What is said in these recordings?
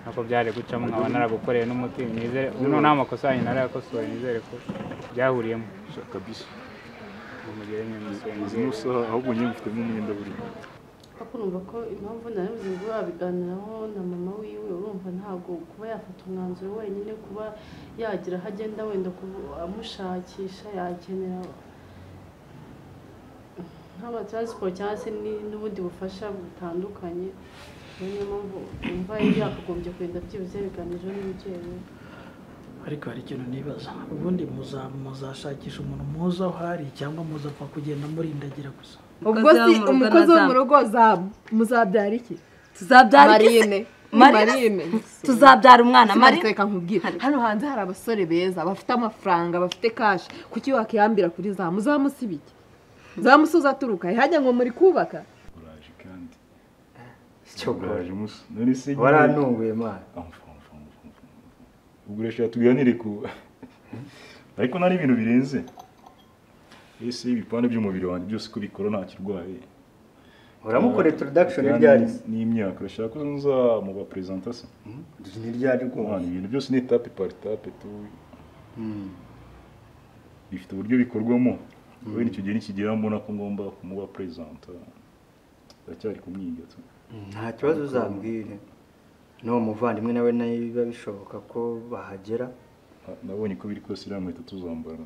nako byari gucamo nkaba naragukoreye n'umuti nizere uno nta makosa yanyu narayakosoye nizere ko byahuriyemo kabisa umugere nzi nusa ahubwo nyine mfitemo umwenda buri papa urumva ko impamvu naravuze ngo abiganiraho na mama wiwe urumva ntabwo kuba yafata umwanzuro wenyine kuba yagira aho agenda wenda amushakisha yakenera nk'abatransport cyangwa se n'ubundi bufasha butandukanye niyo mpamvu umva yakagombye kwenda byibuze biganiro n'umubyeyi ariko hari ikintu nibaza ubundi muzashakisha umuntu muza aho hari cyangwa muzapfa kugenda murindagira gusa ubwo si umukozi wo mu rugo muzabyara iki tuzabyara Marine tuzabyara umwana Marine reka nkubwira hano hanze hari abasore beza bafite amafaranga bafite cash kuki wakiyambira kuri muzamusibike zamusuza aturuka hajya ngo muri kubaka uraje kandi cyo uraje musa none se warantunguye mana ubwo reshya tuganire ku ariko nari ibintu birenze ese ibipande by'umubiri wanjye byose ko bikora nta kirwaye uramukora introduction ryari n'imyaka urashaka ko nza mu ba presentation ni ryari ko ibintu byose ni etape par etape tu bifite uburyo bikorwamo we nicyo gihe nikigera mbona ko ngomba kumuba presenta ndacyari kumwiga nta kibazo uzambwire no muvandimwe nawe nayo biba bishoboka ko bahagera nabonye ko biri kose iriya nkweto tuzambara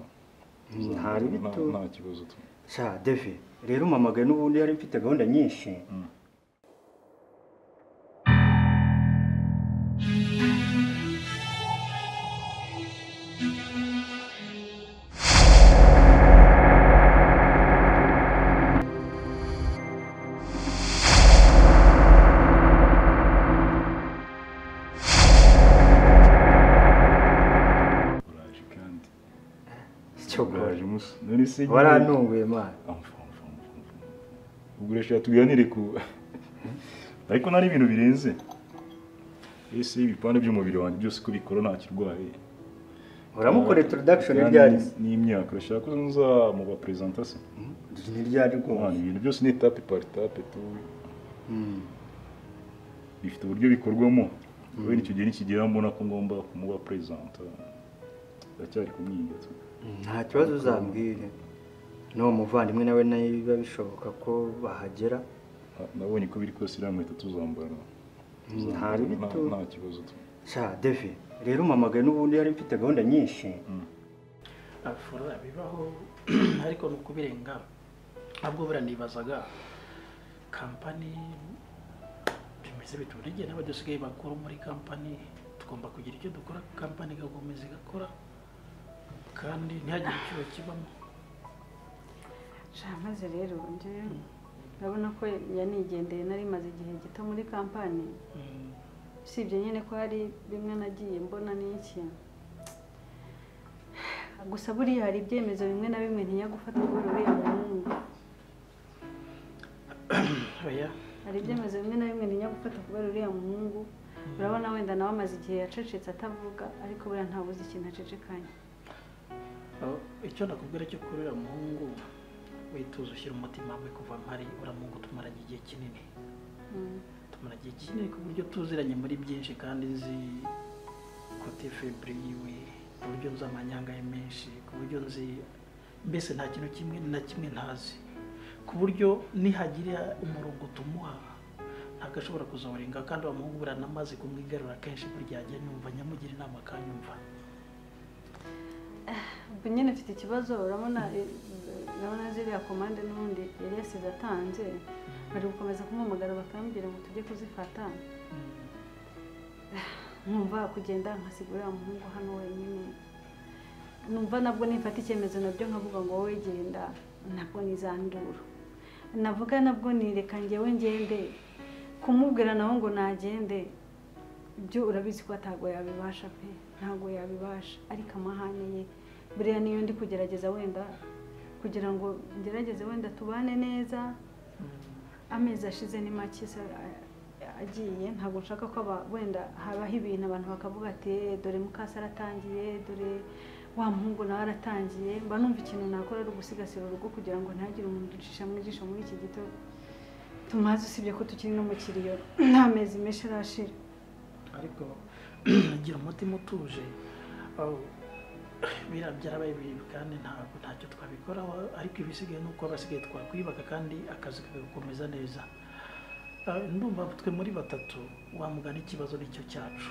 nta kibazo tu sha Devi rero umamagaye n'ubundi yari mfite gahunda nyinshi none se warantunguye mana ubwo reshya tuganire ku ariko nari ibintu birenze ese ibipande by'umubiri wanjye byose ko bikora nta kirwaye uramukora introduction ryari n'imyaka urashaka ko nza mu ba presentation ni ryari ko ibintu byose ni etape par etape tu bifite uburyo bikorwamo we nicyo gihe nikigera mbona ko ngomba kumuba presenta ndacyari kumwiga nta kibazo uzambwire no muvandimwe nawe nayo biba bishoboka ko bahagera nabonye ko biri kose iriya nkweto tuzambara nta kibazo tu sha Devi rero umamagaye n'ubundi yari mfite gahunda nyinshi afura bibaho ariko nukubirenga ntabwo buranibazaga company bimeze bituriye n'abadusigaye bakora muri company tugomba kugira icyo dukora company gakomeza igakora kandi ntihagire icyo kibamo maze rero urabona ko yanigendeye nari maze igihe gito muri kampani usibye nyine ko hari bimwe nagiye mbona n'iki gusa buriya hari ibyemezo bimwe na bimwe ntinya gufata kubera uriya muhungu hari ibyemezo bimwe na bimwe ntinya gufata kubera uriya muhungu urabona wenda nawe amaze igihe yacecetse atavuga ariko buriya ntabuze ikintu acecekanye icyo nakubwira cyo kuri uriya muhungu wituza ushyira umutima we kuva mpari uramungu tumaranye igihe kinini tumaranye igihe kinini ku buryo tuziranye muri byinshi kandi nzi kote febrile yiwe ku buryo nzi amanyanga ye menshi ku buryo nzi mbese nta kintu kimwe na kimwe ntazi ku buryo nihagira umurongo tumuha ntabwo ashobora kuzorenga kandi uwo muhungu buranamaze kumwigarura kenshi burya ajya nyumva nyamugira inama akanyumva nyine mfite ikibazo urabona ziriya komande n'ubundi yari yasize atanze bari gukomeza kumuhamagara bakambwira ngo tujye kuzifata nkumva kugenda nkasigurira umuhungu hano wenyine numva nabwo nifata icyemezo nabyo nkavuga ngo wowe genda nabwo nizandura navuga nabwo nireka njyewe ngende kumubwira naho ngo nagende ibyo urabizi ko atago yabibasha pe ntago yabibasha ariko amahane ye buriya niyo ndi kugerageza wenda kugira ngo ngerageze wenda tubane neza amezi ashize ni make agiye ntabwo nshaka ko wenda habaho ibintu abantu bakavuga ati dore mukasa aratangiye dore wa muhungu nawe aratangiye mba numva ikintu nakora ari ugusigasira urugo kugira ngo ntagire umuntu ucisha mu ijisho muri iki gito tumaze usibye ko tukiri no mu kiriyo nta mezi menshi arashira ariko agira umutima utuje biriya byarabaye bibi kandi ntacyo twabikoraho ariko ibisigaye ni uko abasigaye twakwibaka kandi akazi kagakomeza neza. Ndumva twe muri batatu wamugana ikibazo nicyo cyacu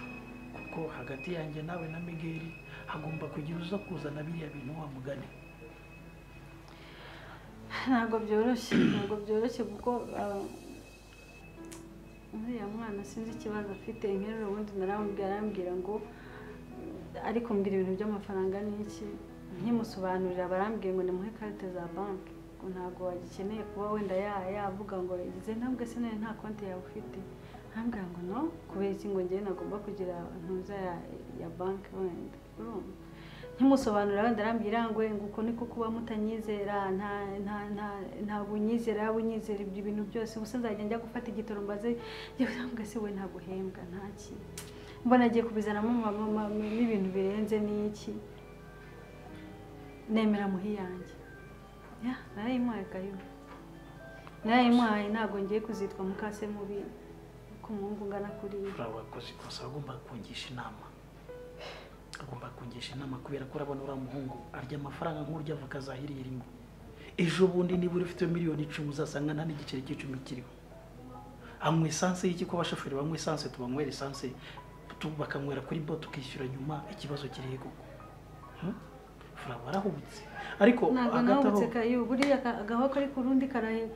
kuko hagati yanjye nawe na Miguel hagomba kugira uza kuzana biriya bintu wamugane. Ntabwo byoroshye kuko uriya mwana sinzi ikibazo afite nk'ejo ubundi narambwira ngo ariko mbwira ibintu by'amafaranga n'iki nkimusobanurira barambwiye ngo nimuhe carte za banki ngo ntabwo wagikeneye kuba wenda yavuga ngo ize ntabwo se nta konti yawe ufite ntambwira ngo no kubera iki ngo njyewe nagomba kugira ntuza ya banki wenda nkimusobanurira wenda arambwira ngo uko niko kuba mutanyizera ntabwo unyizera yaba unyizera ibyo bintu byose gusa nzajya njya gufata igitoro mbaze yewe ntabwo se we ntabwo uhembwa ntaki mbona agiye kubizanamo n'ibintu birenze n'iki nemera muhi yanjye narayimuhaye kayo narayimuhaye ntabwo ngiye kuzitwa mukase mubi ku muhungu ungana kuriya urabakoze ikosa agomba kungisha inama kubera ko urabona uriya muhungu arya amafaranga nk'urya ava akazahiriye rimwe ejo bundi niba ufite miliyoni 10 uzasanga nta n'igiceri cy'icumi kiriho anywa esanse y'iki ko abashoferi banywa esanse tubanywera esanse bakanywera kuri bo tukishyura nyuma ikibazo kiri koko barahubutse ariko ntabwo kayo buriya agaho kari ku rundi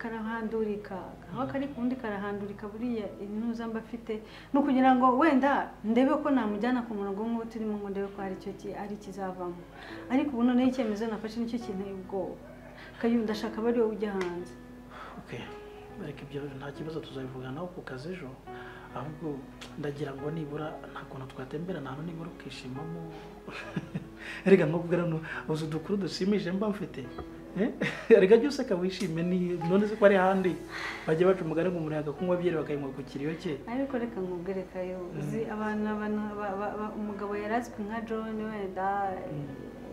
karahandurika agaho kari ku rundi karahandurika buriya intuza mba afite no kugira ngo wenda ndebe ko namujyana ku murongo nk'uwo turimo ngo ndebe ko ari kizavamo ariko ubu noneho icyemezo nafashe nicyo kinteye ubwoba kayo ndashaka bari wowe ujya hanze. Ariko ibyo nta kibazo tuzabivuganaho ku kazi ejo ahubwo ndagira ngo nibura nta kuntu twatembera nta nibura ukishimamo erega nkubwira no uzu dukuru dusimije mba mfite erega byose kawishime ni none se ko ari handi bajye bacu umugare ngo umuntu kunywa byere bakayinywa ku kiriyo cye ariko reka nkubwire kayo uzi abantu umugabo yarazwi nka John wenda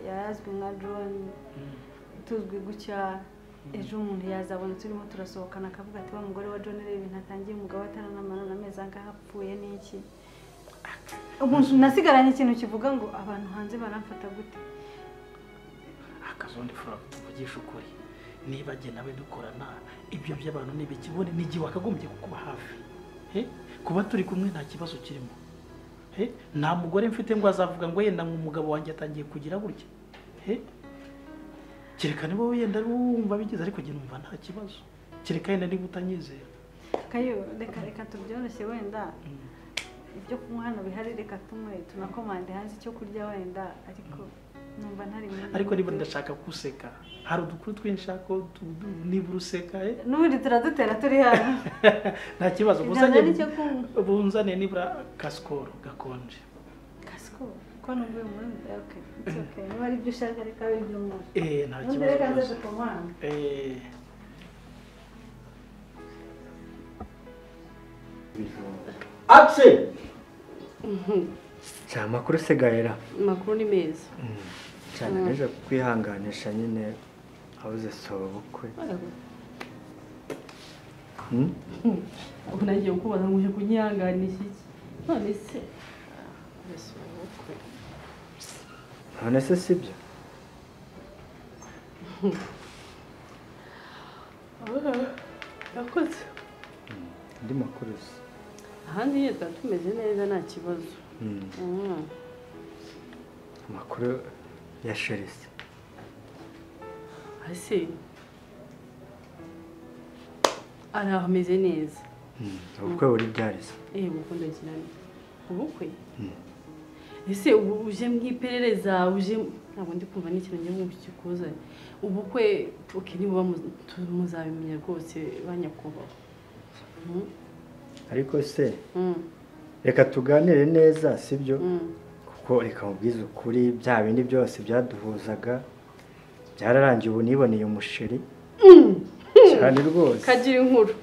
yarazwi nka John tuzwi gutya ejo umuntu yazabona turimo turasohokana akavuga ati wa mugore wa John rero ibintu atangiye umugabo ataranamara n'ameza ngahapfuye n'iki umuntu nasigaranye ikintu kivuga ngo abantu hanze baramfata gute akazondi fura tuvugisha ukuri niba jye nawe dukorana ibyo by'abantu n'ibikibone n'igihe wakagombye kukuba hafi kuba turi kumwe nta kibazo kirimo nta mugore mfite ngo azavuga ngo yenda umugabo wanjye atangiye kugira gutya kereka niba wenda wumva bigize ariko jye numva nta kibazo kereka yenda niba utanyizera kayo reka tubyoroshye wenda ibyo kunywa hano bihari reka tumwe tunakomande hanze icyo kurya wenda ariko numva ntari ariko niba ndashaka kuseka hari udukuru twinshako niba uruseka n'ubundi turadutera turi hano nta kibazo bunzane nibura kasikoro gakonje kasikoro ko numva umuntu okay niba ari byo ushaka reka ibyo mu nta kibazo Atse amakuru se Gaella amakuru ni meza cyane neje kwihanganisha nyine abuze soba bukwe ubu nagiye kubaza ngo uje kunyihanganisha iki none se none se sibyo yakoze ndi makuru se ahandi nyine twari tumeze neza nta kibazo amakuru ya Sherisi ase ameze neza ubukwe buri byarize ubukwe ndakirana ubukwe ese uje mwiperereza uje ntabwo ndi kumva n'ikintu ngiye mu kikuza ubukwe niba muzabimenya rwose banyakubaho ariko se reka tuganire neza sibyo kuko reka mubwize ukuri bya bindi byose byaduhuzaga byararangiye ubu niboneye umusheri cyane rwose kagira inkuru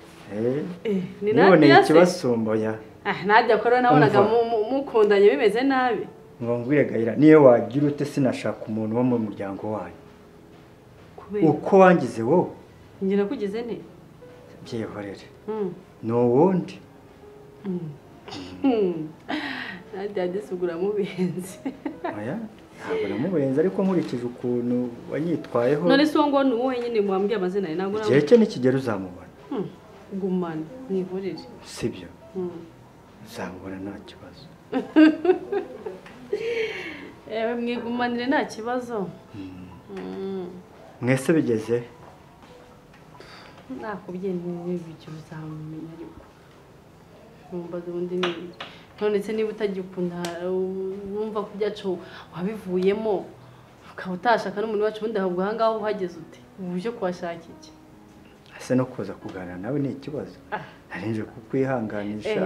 niboneye ikibasumbo ya najya kora nabonaga mukundanye bimeze nabi ngo ngwire Gaella niyo wagira ute sinashaka umuntu wo mu muryango wanyu uko wangize wowe ngira kugize ne byehorere no wundi Yadisugura mubenzi. oya ntabwo namubenze ariko nkurikije ukuntu wanyitwayeho None se ngo ni wowe nyine mwambwiye amazina ye ntabwo igihe cye nikigera uzamubona gumana nihurire. sibyo uzamubona nta kibazo Mwigumanire nta kibazo. mwese bigeze Nakubwiye n'ibyo uzamumenya ariko numbaza ubundi ni none se niba utagikunda wumva ko byacu wabivuyemo ukaba utashaka n'umuntu wacu ubundi ahubwo aha ngaho uhageze ute uje kuhashaka iki ese no kuza kuganira nawe ni ikibazo narinje kukwihanganisha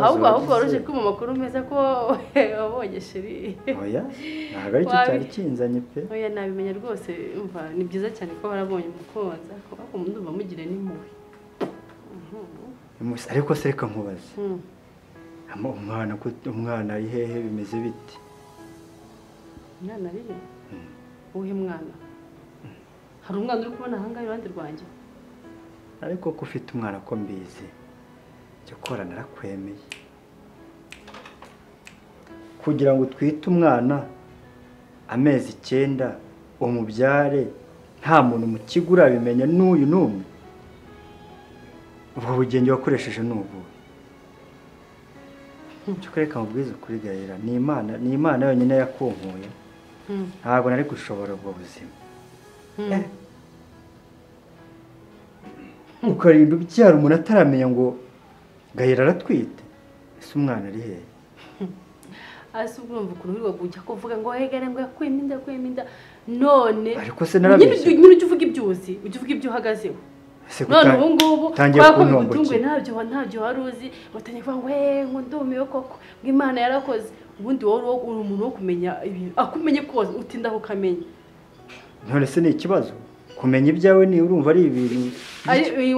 ahubwo waruje ko mu makuru meza ko wabonye sheri oya ntabwo ari cyo cyari kinzanye pe oya nabimenya rwose umva ni byiza cyane ko warabonye umukunzi ariko ndumva mugire n'impuhwe ariko se reka nkubaze umwana ari hehe bimeze biti umwana ari he uwuhe mwana hari umwana uri kubona aha ngaha iruhande rwanjye ariko ko ufite umwana ko mbizi cyo kora narakwemeye kugira ngo twite umwana amezi 9 umubyare nta muntu mu kigo urabimenya n'uyu n'umwe ubwo bugenge wakoresheje n'ubu cyo kureka mubwiza kuri Gaella ni Imana yonyine yakunkuye ntabwo nari gushobora ubwo buzima ukarinda ubyara umuntu ataramenya ngo Gaella aratwite ese umwana ari hehe asi urumva ukuntu uri wagujya kuvuga ngo hegere ngo yakweminda none ariko se narabeshye nyine ujye uvuga ibyuzi ujye uvuga ibyo uhagazeho none ubu ngubu twako bigutunguye ntabyo wari uzi watangiye kuvuga ngo ndumiwe koko ngo Imana yarakoze ubundi wowe uri umuntu wo kumenya ibintu akumenye kose utindaho ukamenya none se ni ikibazo kumenya ibyawe ni urumva ari ibintu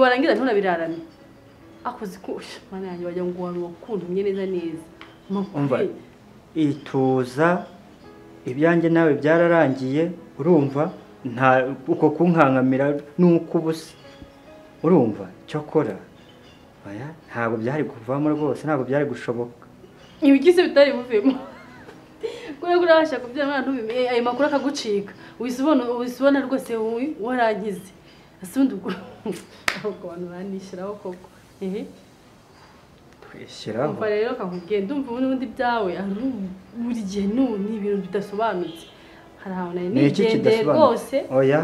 warangiza ntunabirarane akoze kusha Mana yanjye wajya ngo wari wakuntumye neza umva ituza ibyanjye nawe byararangiye urumva nta uko kunkankamira nuko ubusa urumva cyokora aya ntabwo byari kuvamo rwose ntabwo byari gushoboka ibigize bitari buvemo kure kurashaka kubyara abantu ayo makuru akagucika wisubona rwose warangize asundi ubwo abantu banishiraho koko twishyiraho umva rero kakubwiye ndumva ubundi byawe buri gihe ni ibintu bidasobanutse hari ahantu nari nigendeye rwose oya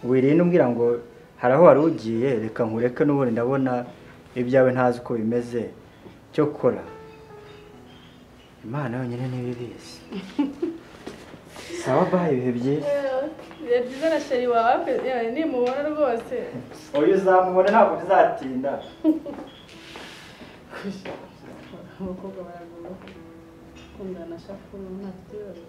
wirinde umbwira ngo hari aho wari ugiye reka nkureke n'ubundi ndabona ibyawe ntazi uko bimeze cyo kora Imana yonyine ntibibizi sawa baye ibihe byiza ibihe byiza na sheri wawe nimubona rwose oya uzamubona ntabwo bizatinda abakobwa baragura kundana shafuru ntafite ibibazo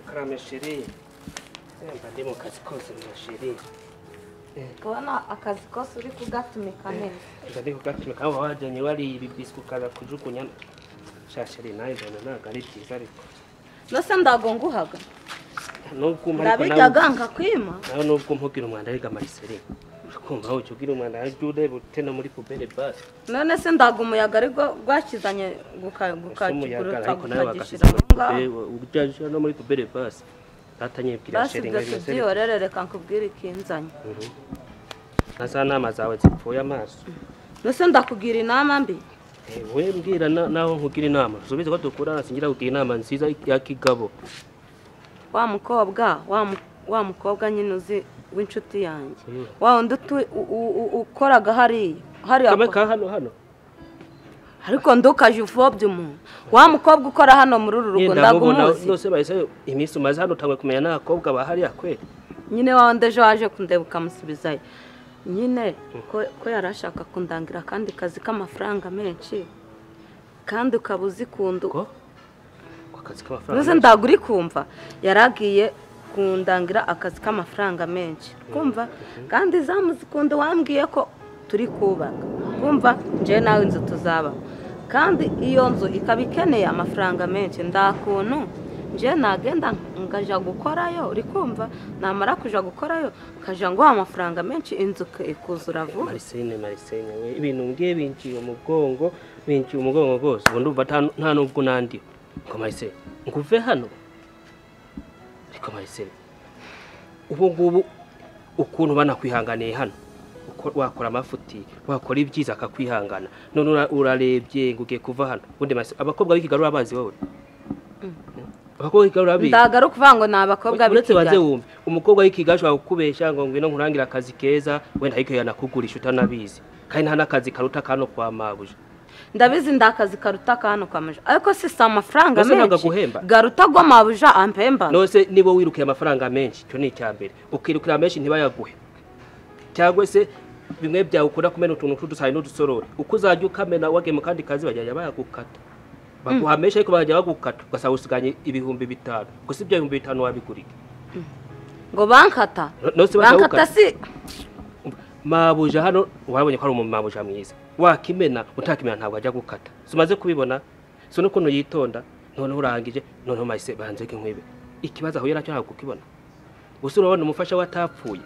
karame sheri mba ndi mu kazi kose mu sheri kubona akazi kose uri kugatumika neza mba ndi kugatumika aho wajyanye wariye ibibiswi ukaza kujugunya shasheri nawe mbona ntabwo ari byiza ariko nose ndagonguhaga ndabijyaga nkakwima nawe nubwo mpugira umwanda ariko amariseri kumva aho ugira umwanda ariko ureba utena muri pubere basi none se ndaga umuyaga ariko rwakizanye gukagurutsa gukagishyira aho ngaho urujya no muri pubere basi datanyibwira sheri ngo basi byihorere reka nkubwire ikinzanye na za nama zawe zipfuye amaso nose ndakugira inama mbi we mbwira naho nkugira inama subiza ko dukurana singira kugira inama nziza ya kigabo wa mukobwa nyine uzi w'inshuti yanjye wa undi ukoraga hariya hano ariko ndukaje uvobye umuntu wa mukobwa ukora hano muri uru rugo ndagumuzi nose bahise iminsi umaze hano utangwe kumenya n'abakobwa bahariya kwe nyine wa undi ejo waje kundeba ukamusubizayo nyine ko yari ashaka kundangira akandi kazi k'amafaranga menshi kandi ukaba uzikunda uzi ndaga uri kumva yaragiye kundangira akazi k'amafaranga menshi kumva kandi zamuzikunda wambwiye ko turi kubaka kumva nje nawe inzu tuzaba kandi iyo nzu ikaba ikeneye amafaranga menshi ndakuntu nje nagenda ngaja gukorayo uri kumva namara kuja gukorayo kaja ngo amafaranga menshi inzu ikuzura vuba. Marisene we ibintu ngiye binjiye mu mugongo gose ubu ndumva nta nubwo nandi ngo Marisene nguve hano ariko Marisene ubu ngubu ukuntu banakwihanganiye hano wakora amafuti wakora ibyiza akakwihangana none urarebye ngugiye kuva hano ubundi abakobwa b'ikigarura abazi wowe abakobwa b'ikigarura abizi ndagaruka kuvuga ngo nabakobwa uretse baze wumve umukobwa w'ikigasho akukubesha ngo ngwino nkurangira akazi keza wenda ariko yanakugurisha utanabizi kandi nta nakazi karuta kano kwa mabuja ndabizi ndakazi karuta kano kwa mabuja ariko si amafaranga menshi garuta gwa mabuja ampemba nose nibo wirukiye amafaranga menshi cyo ni icyambere ukirukira menshi ntibayaguhe cyangwa se bimwe byawe ukora kumena utuntu tw'udusayi n'udusorori uko uzajya ukamena wage mu kandi kazi bajya bayagukata baguhamesha ariko bajya bagukata ugasaba usiganye ibihumbi 5 gusa ibyo 5,000 wabigurika ngo bankata si mabuja hano wabonye ko ari mabuja mwiza wakimena utakimena ntabwo ajya gukata sumaze kubibona so no kuno yitonda none urangije none mayise banzeke nkwibe ikibazo aho yaracyo ntabwo kukibona usura ubona umufasha watapfuye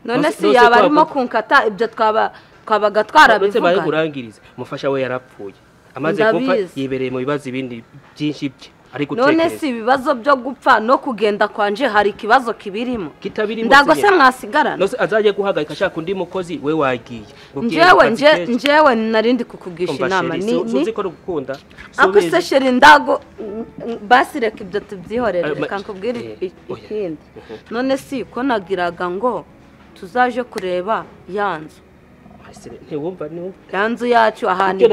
none si yaba arimo kunkata ibyo twabaga twarabivuga baye kurangiriza umufasha we yarapfuye amaze gupfa yibereye mu bibazo ibindi byinshi bye ariko none si ibibazo byo gupfa no kugenda kwanje hari ikibazo kibirimo ndago se mwasigarana nose azaje guhagarika ashaka undi mukozi we wagiye njewe narindi kukugisha inama ni ko gukunda ako se sheri ndago basireka ibyo tubyihorere reka nkubwire ikindi none si ko nagiraga ngo tuzaje kureba yanzu yanzu yacu ahandi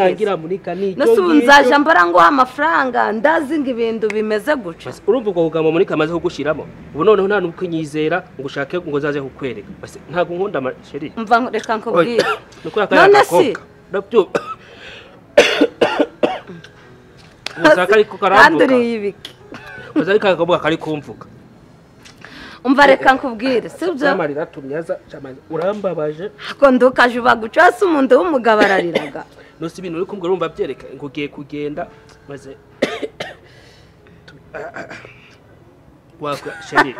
nasubizaje mbara ngo amafaranga ndazinga ibintu bimeze guca urumva ubwo bugamo muri kamaze kugushiramo ubu noneho nta nubwo nyizera ngo ushake ngo zaze kukwereka base ntago nkunda amasheri umva reka nkubwire none si nabyo uzaka ariko karambuka kandi ibiki uzaka akavuga kari kumvuga umva reka nkubwire sibyo zamarira tumyaza cyamaze urambabaje ko ndukaje bagucase umuntu w'umugabo arariraga no si ibintu uri kumbwira urumva byereka ngo ugiye kugenda maze wakwa sheri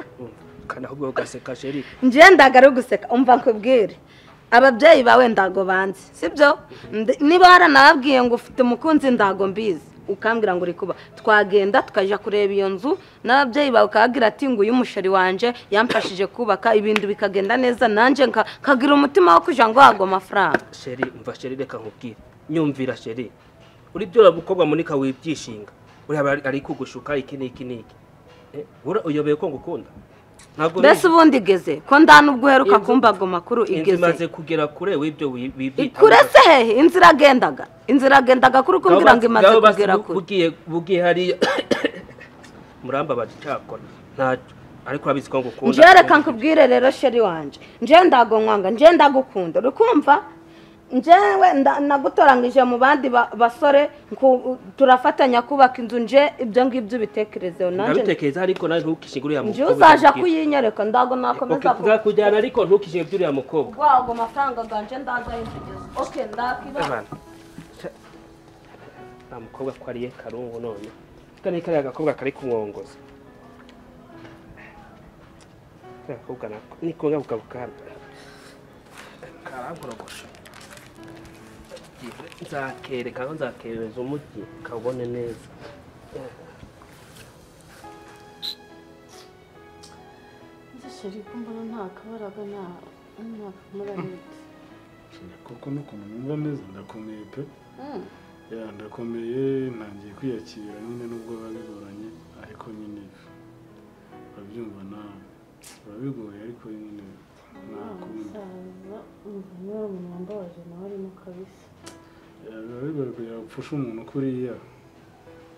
kana ahubwo ugaseka sheri nje ndagara guseka umva nkubwire ababyeyi bawe ndago banzi sibyo niba haranababwiye ngo ufite umukunzi ndago mbizi ukambwira ngo uri kuba twagenda tukaja kureba iyo nzu n'ababyeyi bawe kagira ati ngo uyu musheri wanje yamfashije kubaka ibintu bikagenda neza nanje kagira umutima wo kuja ngo hago amafaranga sheri umva sheri reka nkubwire nyumvira sheri uri byo abukobwa munika wibyishinga uri ari kugushuka iki uyobeye ko ngukunda ntabwo bese ubundi igeze ko ndanubwo uheruka kumbago makuru igeze maze kugera kure w'ibyo wibyita kure se hehe inzira agendaga kuri kumbwira ngo imaze kugera kure bugiye hari muramba bacakora ntacyo ariko urabizi ko ngukunda nje reka nkubwire rero sheri wanje nje ndago nkwanga nje ndagukunda urukumva njewe nagutorangije mu bandi basore turafatanya kubaka inzu nje ibyo ngibyo bitekerezeho nanje ndabitekereza ariko nawe ntukishingure ya mukobwa nje uzaje kuyinyereka ndago nakomeza kujyana ariko ntukishinge byuri ya mukobwa wago amafaranga ganje ndaza yinjigeza ndakira mukobwa ko ariye karungu none kandi kari agakobwa kari kumwongoza akobwa niko ngabuka karankorogosha nzakereza umujyi kabone neza sheri kumbona nta kabaraga nta kamararete kuko n'ukuntu numva neza ndakomeye pe ndakomeye ntangiye kwiyakira nyine nubwo babigoranye ariko nyine babyumva nawe babigoye ariko nyine umusaza umva umuntu wambabaje nawe arimo kabisa bigoye kugira upfushe umuntu kuriya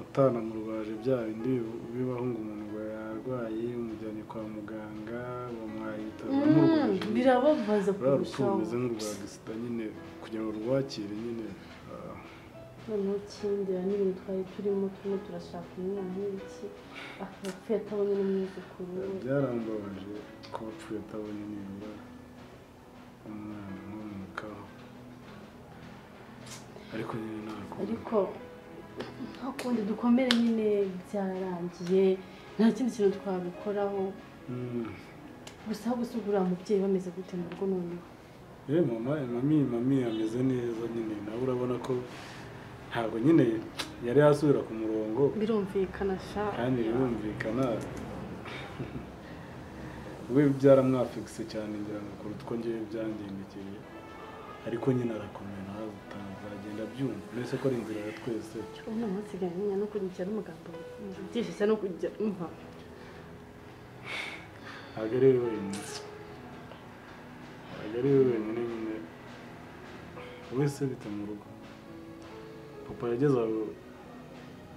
utanamurwaje bya bindi bibaho ngo umuntu ngo yarwaye umujyanye kwa muganga bamuhaye ibitaro bamurwaje birababaza kurushaho umeze nk'urwagisida nyine kugira ngo rwakire nyine noneho ikindi n'ibintu twari turimo turashaka umwana n'ibiki apfuye atabonye n'umwuzukuru byarambabaje ko apfuye atabonye nibura umwana nk'umukaho ariko nyine ntabwo ariko nta kundi dukomere nyine byararangiye nta kindi kintu twabikoraho gusa gusugura umubyeyi bameze gute mu rugo noneho mami ameze neza nyine nawe urabona ko ntabwo nyine yari yasubira ku murongo birumvikana sha kandi birumvikana we byaramwafekise cyane ngira ngo kuruta uko ngewe byangendekeye ariko nyine arakomeye nawe azagenda byumva mbese ko ari inzira ya twese uno munsi ganya no kugira n'umugambo byishise no kugira umva agere wenyine nyine wese bita mu rugo papa yageze aho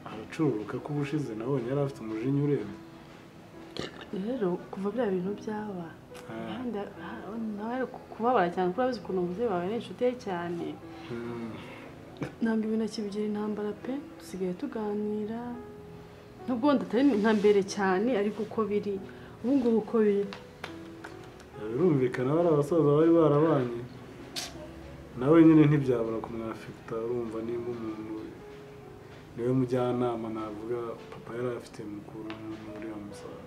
aracururuka ko ubushize nabonye yari afite umujinya urenze rero kuva bya bintu byaba nawe kubabara cyane kuko urabizi ukuntu umubyeyi wawe ni inshuti ye cyane ntabwo ibintu akibigira intambara pe dusigaye tuganira nubwo wenda atari nka mbere cyane ariko uko biri ubu ngubu uko biri birumvikana bari abasaza bari barabanye nawe nyine ntibyabura kumwafekita urumva nimba umuntu niwe mujyanama navuga papa yari afite mukuru muri wa musaza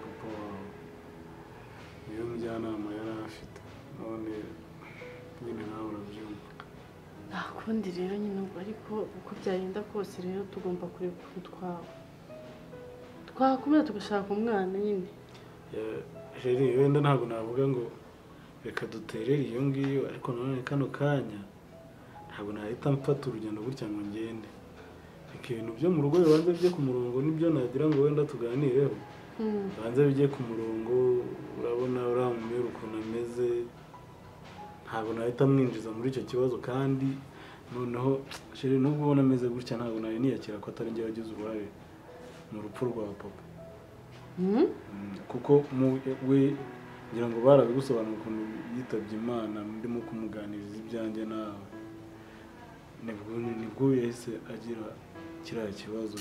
papa wawe niwe mujyanama yari afite none nyine nawe urabyumva nta kundi rero nyine ariko uko byagenda kose rero tugomba kureba ukuntu twakomeza tugashaka umwana nyine rero wenda ntabwo navuga ngo reka duterere iyo ngiyo ariko nanone kano kanya ntabwo nahita mfata urugendo gutya ngo ngende reka ibintu byo mu rugo bibanza bijye ku murongo nibyo nagira ngo wenda tuganireho bibanza bijye ku murongo urabona uramumera ukuntu ameze ntabwo nahita mwinjiza muri icyo kibazo kandi noneho sheri nubwo ubona ameze gutya ntabwo nawe niyakira ko atari njye wagize uruhare mu rupfu rwa papa kuko we ngira ngo barabigusobanura ukuntu yitabye Imana ndimo kumuganiriza ibyanjye nawe nibwo yahise agira kiriya kibazo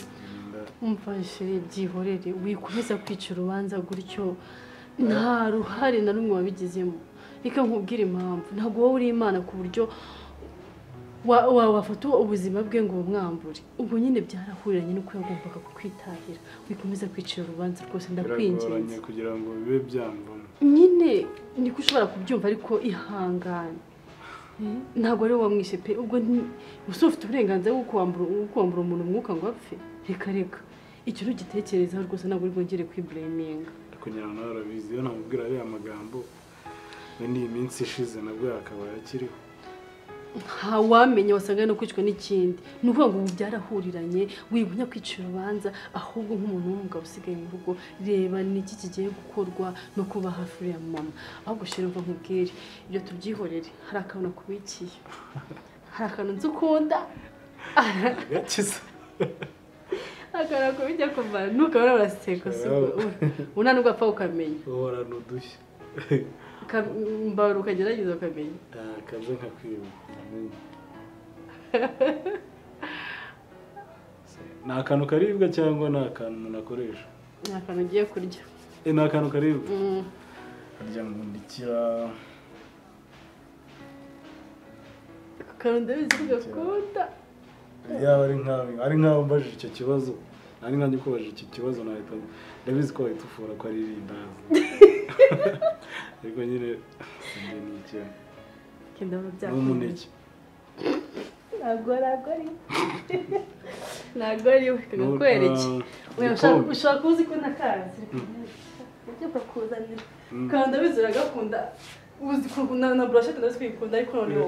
umfashe byihorere wikomeza kwica urubanza gutyo nta ruhare na rumwe wabigizemo reka nkubwire impamvu ntabwo wowe uri Imana ku buryo wafata ubuzima bwe ngo umwambure ubwo nyine byarahuriranye nuko yagombaga kukwitahira wikomeza kwicira urubanza rwose ndakwinginze kugira ngo bibe byamvamo nyine niko ushobora kubyumva ariko ihangane ntabwo ari wamwishe pe ubwo gusa ufite uburenganzira bwo kwambura umuntu umwuka ngo apfe reka icyo ntugitekerezaho rwose ntabwo uri bwongere kwiburayiminga ariko nyina nawe arabizi iyo namubwira ariya magambo wenda iyi minsi ishize nabwo yakaba yakiriho ntawamenya wasanga no kwicwa n'ikindi ni ukuvuga ngo ubu byarahuriranye wigunya kwicira urubanza ahubwo nk'umuntu w'umugabo usigaye mu rugo reba n'iki kigiye gukorwa no kuba hafi uriya mama ahubwo shira mva nkubwire ibyo tubyihorere hari akantu nakubikiye hari akantu nzi ukunda akantu nakubijya kumara ntukabona uraseka una nubwo apfa ukamenya uhorana udushya mbara ukagerageza ukamenya kaze nkakwiba ni akantu karibwa cyangwa ni akantu umuntu akoresha ni akantu ugiye kurya ni akantu karibwa karya nkundikira akantu ndabizi ugakunda yaba ari nkaho mbajije icyo kibazo ari nkanjye kubajije icyo kibazo nahita ndabizi ko wahita ufura ko ari irindazi ariko nyine sinjye ni ikintu n'umuneke ntabwo ari we kagakwereke ushobora kuba uzi ko nakazi ujya bakuzanira kandi ndabizi uragakunda uzi ko na broshete ndazi kwikunda ariko noneho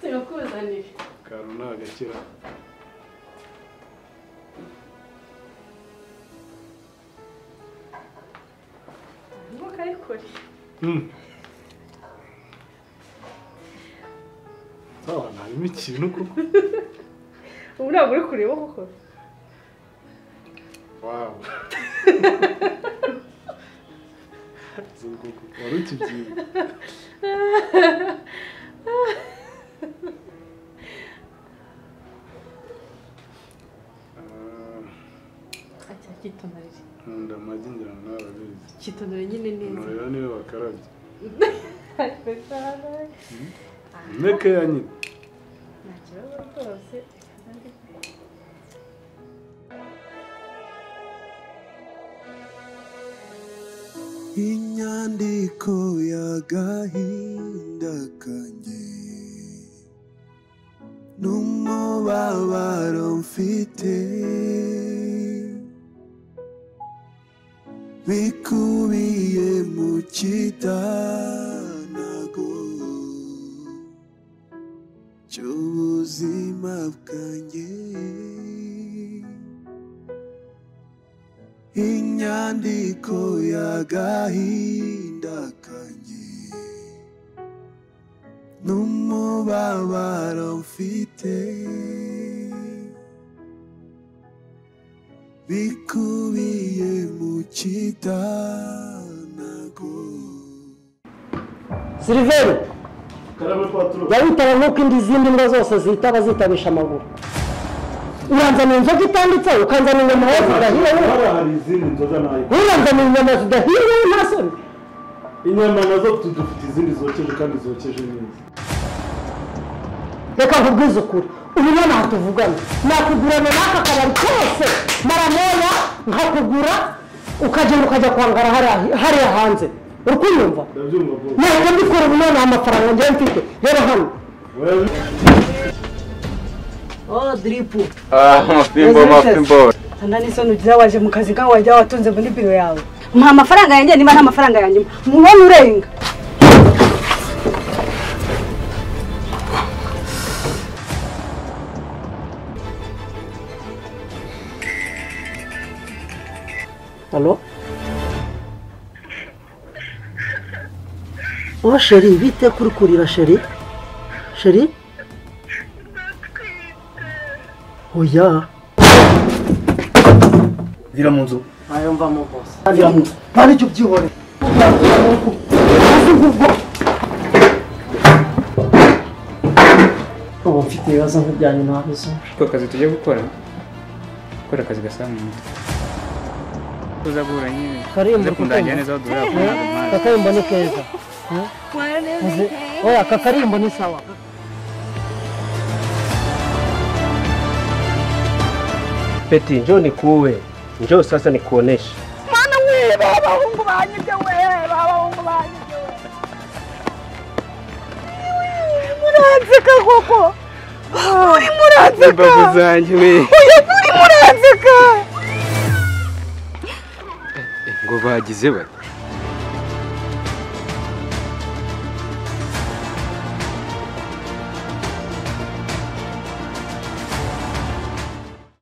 sinakuzanira akantu ni agakira kayikore sawa harimo ikintu kuko ubu ntabwo uri kureba koko wawu wari ukibyiba cyitonarire nkunda amagi ngira ngo nawe arabizi cyitonarire nyine neza rero niwe wakarabye meke ya nyine nta inyandiko y'agahinda kanjye n'umubabaro mfite bikubiye mu kidanago cy'ubuzima bwanjye inyandiko y'agahinda kanjye n'umubabaro mfite bikubiye mu kidanago. Siliveri yawitaba nk'uko izindi mbwa zose zitaba zitabisha amaguru. Uranzana inzoga itanditse ukanzana inyama zidahiye hari izindi nzoga nayo uranzana inyama zidahiye nta soni. Inyama nazo dufite izindi zokeje kandi zokeje neza. Reka nkubwize ukuri ubu none aha tuvugana nakugurana n'aka kabari kose maramoya nkakugura ukagenda ukajya kwangara hariya hanze uri kunyumva? Ntabwo mbikora ubu none amafaranga ngiye mfite rero hano. Oh, dripu. Mafimbo. Ndani soni ugira waje mu kazi kawe wajya watunze muri biro yawe. Mpa amafaranga yanjye niba nta mafaranga yanjye. Mubona urenga. Allo? Oh, chérie, bite kuri kurira chérie? Chérie? Oya. Vira mu nzu. Ayo mvamo boss. Vira mu nzu. Bari cyo byihore. Ubu mfite ibibazo nk'ibyanyu nabizo. Ko kazi tujye gukora akazi gasaba mu mutwe. Tuzabura nyine. Karimbo kundangira neza aho duhura ku ntabwo. Kakarimbo ni keza. Oya, kakarimbo ni sawa. Peti, njoo nikuue. Njoo sasa nikuoneshe. Mwana wewe baba hungu banyibye wewe, baba hungu banyibye wewe. Muranzika koko. Uri muranzika. Babu zanjye we. Oya uri muranzika. Ngo bagize bati